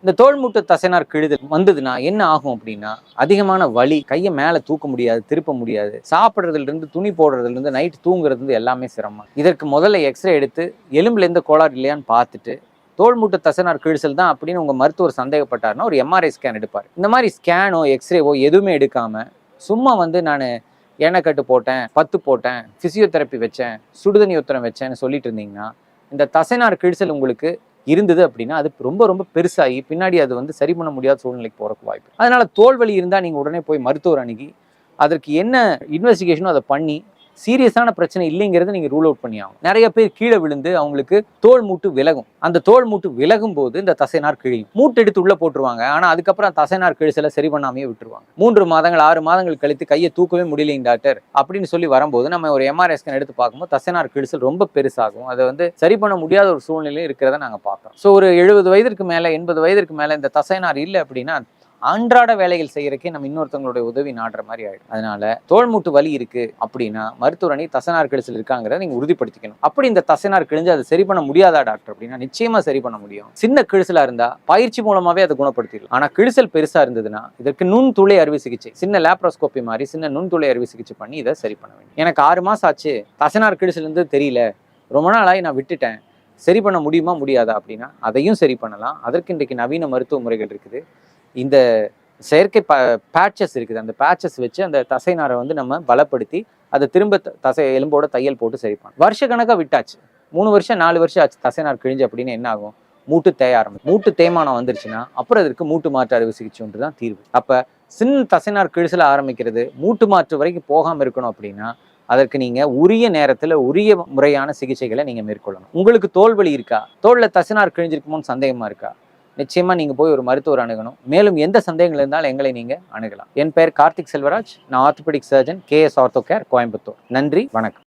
இந்த தோள்மூட்டு தசைநார் கிழிதல் வந்ததுன்னா என்ன ஆகும் அப்படின்னா, அதிகமான வலி, கையை மேலே தூக்க முடியாது, திருப்ப முடியாது, சாப்பிட்றதுல இருந்து துணி போடுறதுல இருந்து நைட் தூங்குறது எல்லாமே சிரமம். இதற்கு முதல்ல எக்ஸ்ரே எடுத்து எலும்புல எந்த கோளாறு இல்லையான்னு பார்த்துட்டு, தோள்மூட்டு தசைநார் கிழிசல் தான் அப்படின்னு உங்க மருத்துவர் சந்தேகப்பட்டாருன்னா ஒரு எம்ஆர்ஐ ஸ்கேன் எடுப்பார். இந்த மாதிரி ஸ்கேனோ எக்ஸ்ரேவோ எதுவுமே எடுக்காம சும்மா நான் எண்ணெய் கட்டு போட்டேன், பத்து போட்டேன், பிசியோதெரப்பி வச்சேன், சுடுதண்ணி உத்தரம் வச்சேன்னு சொல்லிட்டு இருந்தீங்கன்னா, இந்த தசைநார் கிழிசல் உங்களுக்கு இருந்தது அப்படின்னா அது ரொம்ப ரொம்ப பெருசாகி பின்னாடி அது சரி பண்ண முடியாத சூழ்நிலைக்கு போறதுக்கு வாய்ப்பு. அதனால தோல் வலி இருந்தால் நீங்கள் உடனே போய் மருத்துவர் அணுகி அதற்கு என்ன இன்வெஸ்டிகேஷனோ அதை பண்ணி சீரியஸான பிரச்சனை இல்லைங்கிறத நீங்க ரூல் அவுட் பண்ணி ஆகும். நிறைய பேர் கீழே விழுந்து அவங்களுக்கு தோல் மூட்டு விலகும். அந்த தோல் மூட்டு விலகும் போது இந்த தசைநார் கிழியும். மூட்டு எடுத்து உள்ள போட்டுருவாங்க. ஆனா அதுக்கப்புறம் தசைநார் கிழிசலை சரி பண்ணாமையே விட்டுருவாங்க. 3 மாதங்கள் 6 மாதங்கள் கழித்து கையை தூக்கவே முடியலைங்க டாக்டர் அப்படின்னு சொல்லி வரும்போது நம்ம ஒரு எம்ஆர்ஐ ஸ்கேன் எடுத்து பார்க்கும்போது தசைநார் கிழிசல் ரொம்ப பெருசாகும். அதை சரி பண்ண முடியாத ஒரு சூழ்நிலையில் இருக்கிறத நாங்க பார்க்கிறோம். ஸோ ஒரு 70 வயதிற்கு மேல 80 வயதிற்கு மேல இந்த தசைநார் இல்லை அப்படின்னா அன்றாட வேலைகள் செய்யறதுக்கே நம்ம இன்னொருத்தவங்களுடைய உதவி நாடுற மாதிரி ஆயிடும். அதனால தோள்மூட்டு வலி இருக்கு அப்படின்னா மருத்துவர் அணி தசைநார் கிழிசல் இருக்காங்கிறத நீங்க உறுதிப்படுத்திக்கணும். அப்படி இந்த தசைநார் கிழிஞ்சு அதை சரி பண்ண முடியாதா டாக்டர் அப்படின்னா நிச்சயமா சரி பண்ண முடியும். சின்ன கிழிசலா இருந்தா பயிற்சி மூலமாவே அதை குணப்படுத்திடலாம். ஆனா கிழிசல் பெருசா இருந்ததுன்னா இதற்கு நுண்துளை அறுவை சிகிச்சை, சின்ன லேப்ரோஸ்கோபி மாதிரி சின்ன நுண்துளை அறுவை சிகிச்சை பண்ணி இதை சரி பண்ண வேண்டும். எனக்கு 6 மாசம் ஆச்சு, தசைநார் கிழிசல் இருந்து தெரியல, ரொம்ப நாள் ஆகி நான் விட்டுட்டேன், சரி பண்ண முடியுமா முடியாதா அப்படின்னா அதையும் சரி பண்ணலாம். அதற்கு இன்றைக்கு நவீன மருத்துவ முறைகள் இருக்குது. இந்த செயற்கை பேட்சஸ் இருக்குது. அந்த பேட்சஸ் வச்சு அந்த தசைநாரை நம்ம பலப்படுத்தி அதை திரும்ப தசை எலும்போட தையல் போட்டு சரி பண்ணலாம். வருஷ கணக்காக விட்டாச்சு, 3 வருஷம் 4 வருஷம் ஆச்சு தசைநார் கிழிஞ்சு அப்படின்னு என்ன ஆகும்? மூட்டு தேய ஆரம்பிக்கும். மூட்டு தேய்மானம் வந்துருச்சுன்னா அப்புறம் அதற்கு மூட்டு மாற்று அறுவை சிகிச்சை ஒன்று தான் தீர்வு. அப்போ சின்ன தசைநார் கிழிசல ஆரம்பிக்கிறது மூட்டு மாற்று வரைக்கும் போகாமல் இருக்கணும் அப்படின்னா அதற்கு நீங்க உரிய நேரத்துல உரிய முறையான சிகிச்சைகளை நீங்க மேற்கொள்ளணும். உங்களுக்கு தோல்வலி இருக்கா, தோல்ல தசைநார் கிழிஞ்சிருக்குமோன்னு சந்தேகமா இருக்கா, நிச்சயமா நீங்க போய் ஒரு மருத்துவர் அணுகணும். மேலும் எந்த சந்தேகங்கள் இருந்தாலும் எங்களை நீங்க அணுகலாம். என் பெயர் கார்த்திக் செல்வராஜ். நான் orthopaedic surgeon, KS ortho care, Coimbatore. நன்றி, வணக்கம்.